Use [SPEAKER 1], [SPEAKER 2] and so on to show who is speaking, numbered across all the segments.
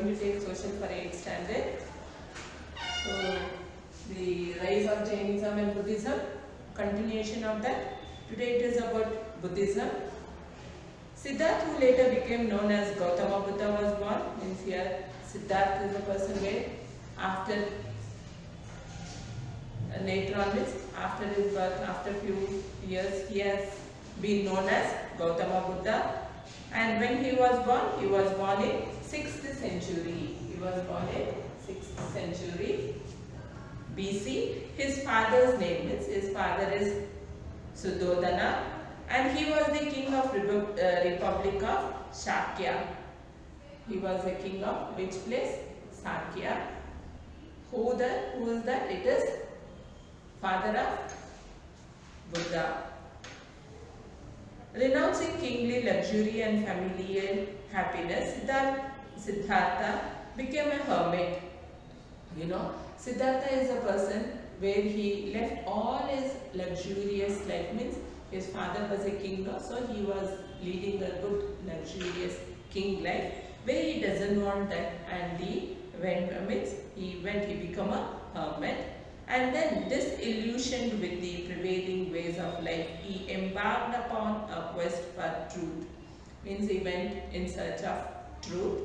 [SPEAKER 1] going to take social for 8th standard. So, the rise of Jainism and Buddhism, continuation of that. Today it is about Buddhism. Siddhartha, who later became known as Gautama Buddha, was born. Means here Siddhartha is a person where after later on this, after his birth, after few years, he has been known as Gautama Buddha. And when he was born in 6th century. He was born in 6th century BC. His father's name is Suddhodana, and he was the king of Republic of Shakya. He was the king of which place? Shakya. Who is that? It is father of Buddha. Renouncing kingly luxury and familial happiness, Siddhartha became a hermit. Siddhartha is a person where he left all his luxurious life. Means his father was a king, so he was leading a good luxurious king life where he doesn't want that, and he became a hermit. And then disillusioned with the prevailing ways of life, he embarked upon a quest for truth. Means he went in search of truth.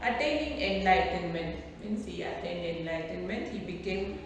[SPEAKER 1] Attaining enlightenment, means he attained enlightenment, he became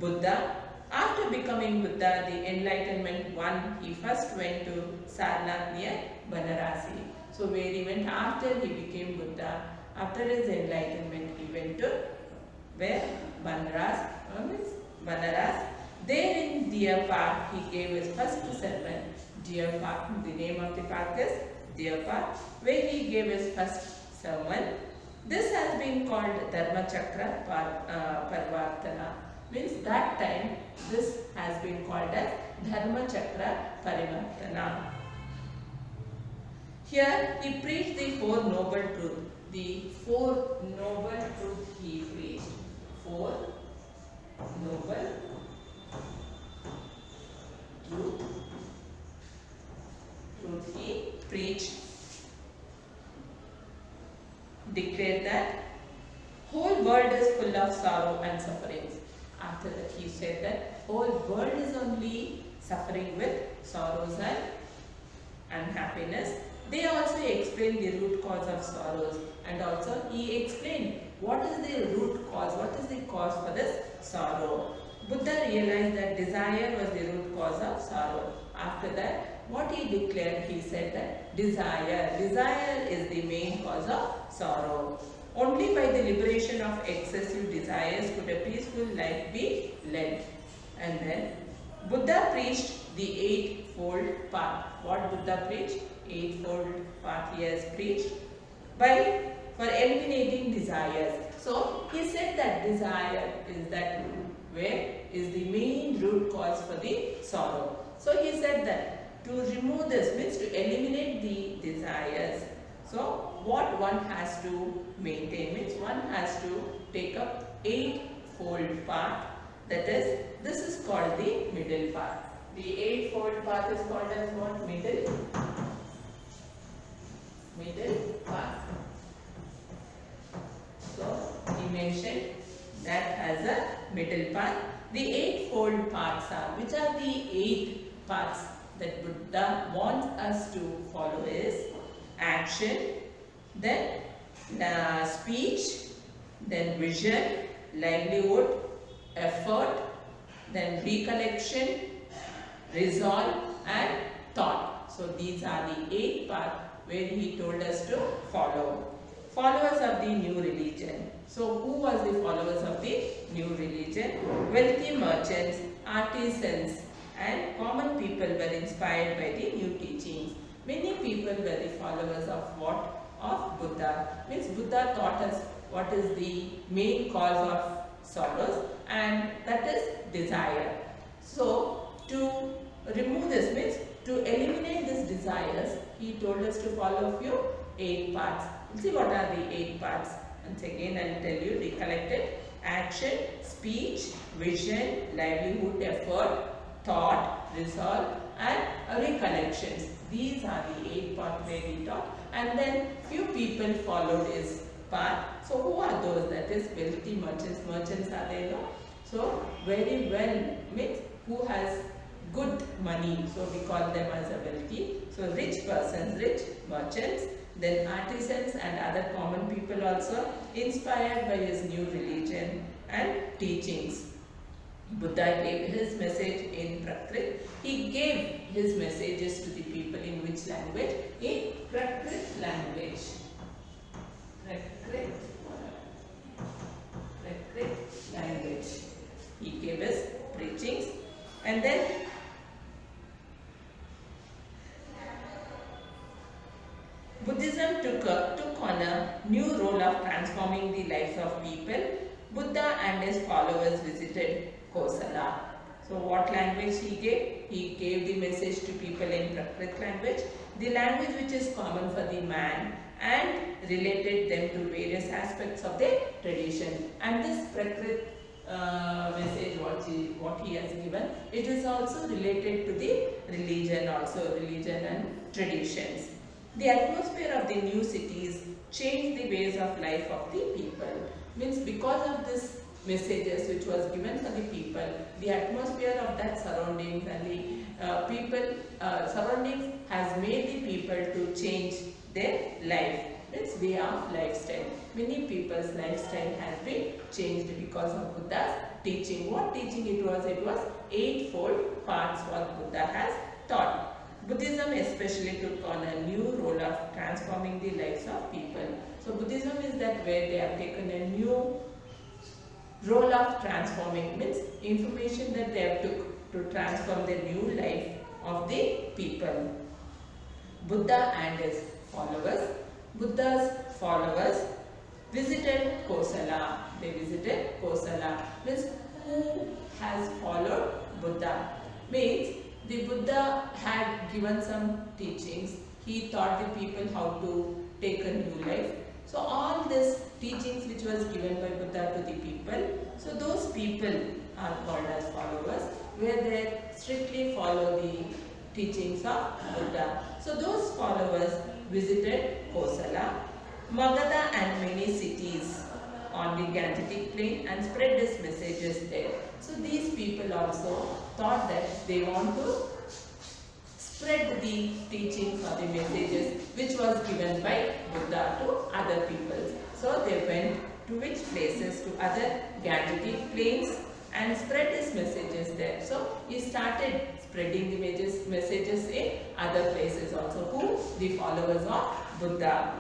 [SPEAKER 1] Buddha. After becoming Buddha, the enlightenment one, he first went to Sarnath near Banarasi. So where he went after he became Buddha, after his enlightenment, he went to where? Banaras. There in Deer Park, he gave his first sermon. Deer Park, the name of the park is Deer Park, where he gave his first sermon. This has been called Dharmachakra Parivartana. Means that time this has been called as Dharmachakra Parivartana. Here he preached the Four Noble Truths. The Four Noble Truths he preached. Four Noble Truth he preached. Declared that whole world is full of sorrow and sufferings. After that he said that whole world is only suffering with sorrows and unhappiness. They also explained the root cause of sorrows, and also he explained what is the root cause, what is the cause for this sorrow. Buddha realized that desire was the root cause of sorrow. After that, what he declared, he said that desire is the main cause of sorrow. Only by the liberation of excessive desires could a peaceful life be led. And then Buddha preached the Eightfold Path. What Buddha preached? Eightfold Path he has preached for eliminating desires. So he said that desire is the main root cause for the sorrow. So he said that to remove this means to eliminate the desires. So what one has to maintain means one has to take up Eightfold Path. That is, this is called the middle path. The Eightfold Path is called as what? Middle path. So he mentioned that as a middle path. The Eightfold Paths are, which are the 8 paths that Buddha wants us to follow is action, then speech, then vision, livelihood, effort, then recollection, resolve and thought. So these are the 8 paths where he told us to follow. Followers of the new religion. So who was the followers of the new religion? Wealthy merchants, artisans and common people were inspired by the new teachings. Many people were the followers of what? Of Buddha. Means Buddha taught us what is the main cause of sorrows, and that is desire. So to remove this means to eliminate these desires, he told us to follow a few 8 paths. See what are the 8 paths. Once again I will tell you, recollected: action, speech, vision, livelihood, effort, thought, resolve and recollections. These are the 8 paths where we taught, and then few people followed his part. So who are those? That is wealthy merchants. Merchants are there, no? So very well means who has good money. So we call them as a wealthy. So rich persons, rich merchants, then artisans and other common people also, inspired by his new religion and teachings. Buddha gave his message in Prakrit. He gave his messages to the people in which language? In Prakrit language. Prakrit language. He gave his preachings, and then Buddhism took on a new role of transforming the lives of people. Buddha and his followers visited Kosala. So what language he gave? He gave the message to people in Prakrit language, the language which is common for the man, and related them to various aspects of their tradition. And this Prakrit message what he has given, it is also related to the religion and traditions. The atmosphere of the new cities changed the ways of life of the people. Means because of this messages which was given for the people, the atmosphere of that surroundings and the surroundings has made the people to change their life. Its way of lifestyle. Many people's lifestyle has been changed because of Buddha's teaching. What teaching it was? It was eightfold parts what Buddha has taught. Buddhism especially took on a new role of transforming the lives of people. So Buddhism is that where they have taken a new role of transforming, means information that they have took to transform the new life of the people. Buddha and his followers. Buddha's followers visited Kosala. They visited Kosala. Means who has followed Buddha? Means the Buddha had given some teachings. He taught the people how to take a new life. So all these teachings which was given by Buddha to the people, so those people are called as followers, where they strictly follow the teachings of Buddha. So those followers visited Kosala, Magadha and many cities on the Gangetic plain and spread his messages there. So these people also thought that they want to spread the teachings or the messages which was given by Buddha to other people. So they went to which places? To other Gangetic plains and spread his messages there. So he started spreading the messages in other places also. Who? The followers of Buddha.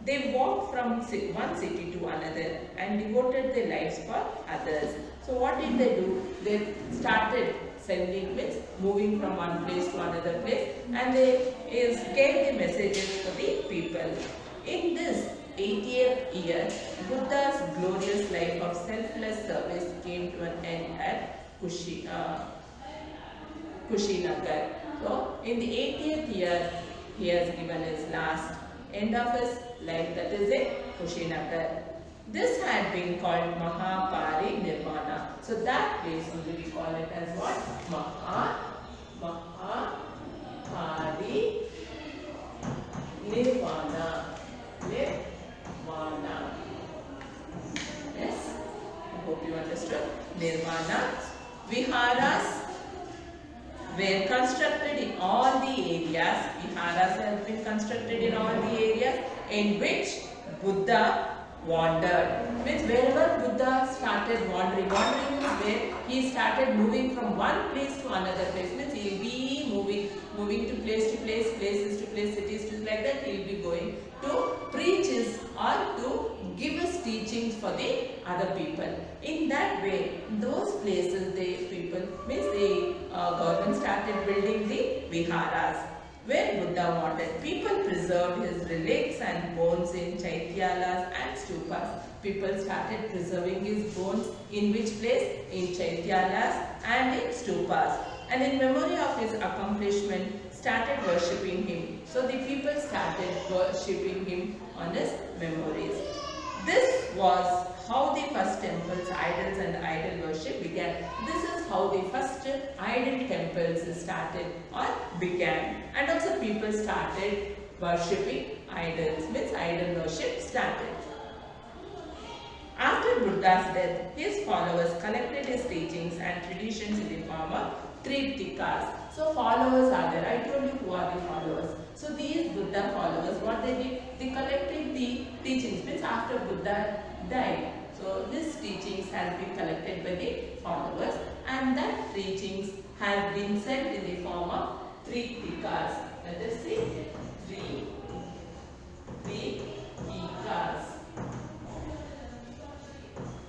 [SPEAKER 1] They walked from one city to another and devoted their lives for others. So what did they do? They started sending, means moving from one place to another place, and they gave the messages to the people. In this 80th year, Buddha's glorious life of selfless service came to an end at Kushinagar. So in the 80th year, he has given his last end of his life, that is in Kushinagar. This had been called Mahapari Nirvana. So that place only we call it as what? Mahapari Nirvana. Nirvana. Yes? I hope you understood. Nirvana. Viharas were constructed in all the areas. Viharas have been constructed in all the areas in which Buddha wandered. Means wherever Buddha started wandering means where he started moving from one place to another place. Means he will be moving to place, places to place, cities to like that. He will be going to preach his or to give his teachings for the other people. In that way, those places, the people, means the government started building the viharas where Buddha wandered. People preserved his relics and bones in chaityalas and stupas. People started preserving his bones in which place? In chaityalas and in stupas. And in memory of his accomplishment, started worshipping him. So the people started worshipping him on his memories. This was how the first temples, idols and idol worship began. This is how the first idol temples started or began. And also people started worshipping idols, means idol worship started. Buddha's death, his followers collected his teachings and traditions in the form of Triptikas. So followers are there. I told you who are the followers. So these Buddha followers, what they did, they collected the teachings. Means after Buddha died. So these teachings has been collected by the followers, and that teachings has been sent in the form of Triptikas. Let us see. Triptikas.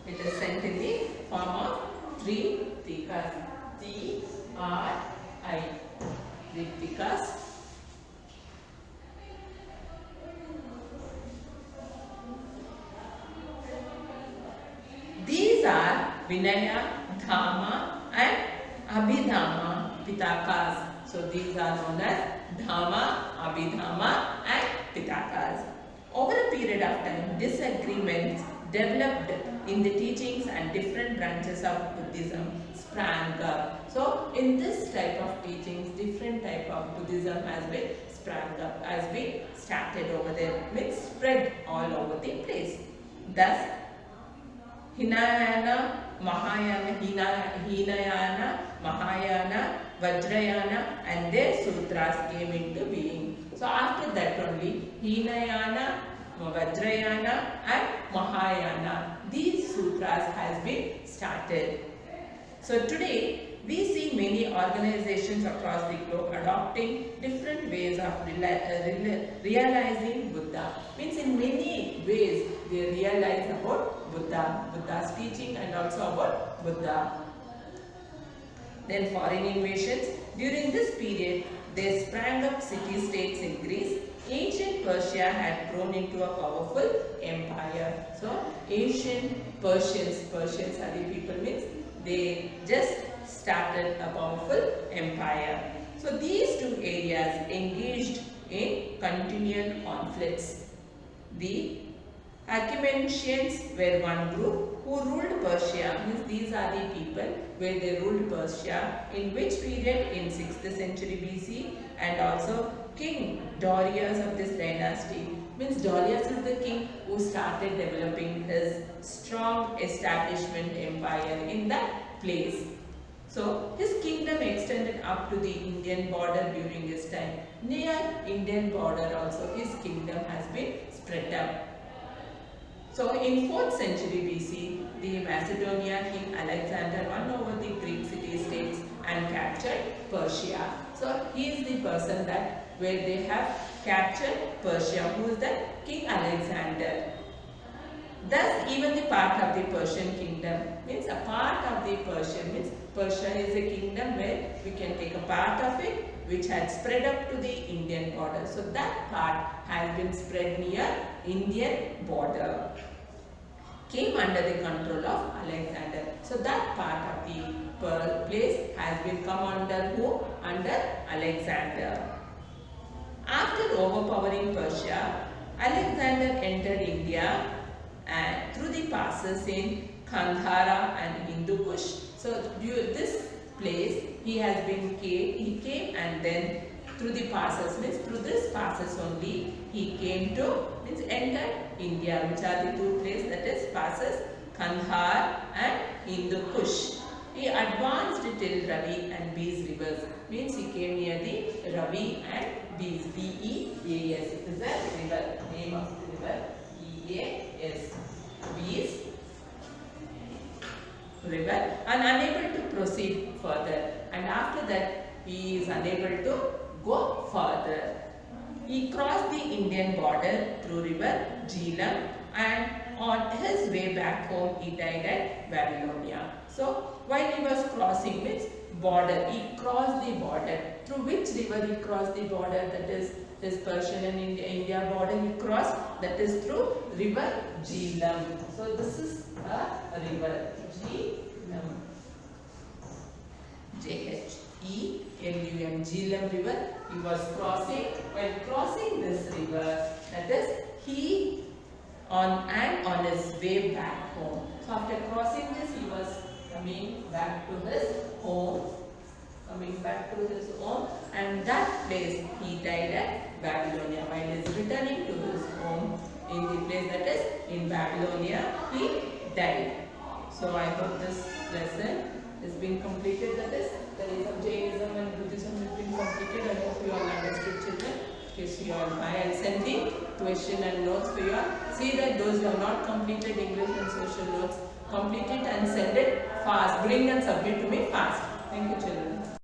[SPEAKER 1] It is sent in the form of Triptikas. T-R-I. Triptikas. These are Vinaya, Dhamma and Abhidhamma Pitakas. So these are known as Dhamma, Abhidhamma and Pitakas. Over a period of time, disagreements developed in the teachings and different branches of Buddhism sprang up. So in this type of teachings, different type of Buddhism has been sprang up, has been started over there, means spread all over the place. Thus, Hinayana, Mahayana, Vajrayana and their sutras came into being. So after that only Hinayana, Vajrayana and Mahayana, these sutras has been started. So today we see many organizations across the globe adopting different ways of realizing Buddha. Means in many ways they realize about Buddha's teaching and also about Buddha. Then foreign invasions. During this period, there sprang up city-states in Greece. Ancient Persia had grown into a powerful empire. So ancient Persians are the people, means they just started a powerful empire. So these two areas engaged in continual conflicts. The Achaemenians were one group who ruled Persia, means these are the people where they ruled Persia, in which period? In 6th century BC, and also King Darius of this dynasty, means Darius is the king who started developing his strong establishment empire in that place. So his kingdom extended up to the Indian border during his time. Near Indian border also his kingdom has been spread out. So in 4th century BC, the Macedonian king Alexander won over the Greek city-states and captured Persia. So he is the person that where they have captured Persia, who is the King Alexander. Thus even the part of the Persian kingdom, means a part of the Persian, means Persia is a kingdom where we can take a part of it which had spread up to the Indian border. So that part has been spread near Indian border, came under the control of Alexander. So that part of the place has been come under who? Under Alexander. After overpowering Persia, Alexander entered India and through the passes in Kandhara and Hindu Kush. So this place he came and then through the passes, means through this passes only he came to, means entered India, which are the two places, that is passes Kandhar and Hindu Kush. He advanced till Ravi and Beas rivers, means he came near the Ravi and Beas, B-E-A-S. It is a river, name of the river, E-A-S, Beas river, and unable to proceed further. And after that he is unable to go further. He crossed the Indian border through river Jhelum, and on his way back home he died at Babylonia. So while he was crossing, means border, he crossed the border. Through which river he crossed the border? That is his Persian and India border he crossed, that is through river Jhelum. So this is a river, Jhelum, J-H-E-L-U-M, Jhelum river. He was crossing. While crossing this river, that is he on his way back home. So after crossing this, he was coming back to his home. And that place he died at Babylonia. While he is returning to his home in the place that is in Babylonia, he died. So I hope this lesson has been completed. That is, the Jainism and Buddhism has been completed. I hope you all understood, children. Okay, see you all. Bye. I'll send the question and notes for you all. See that those who have not completed English and social notes, complete it and send it fast. Bring and submit to me fast. Thank you, children.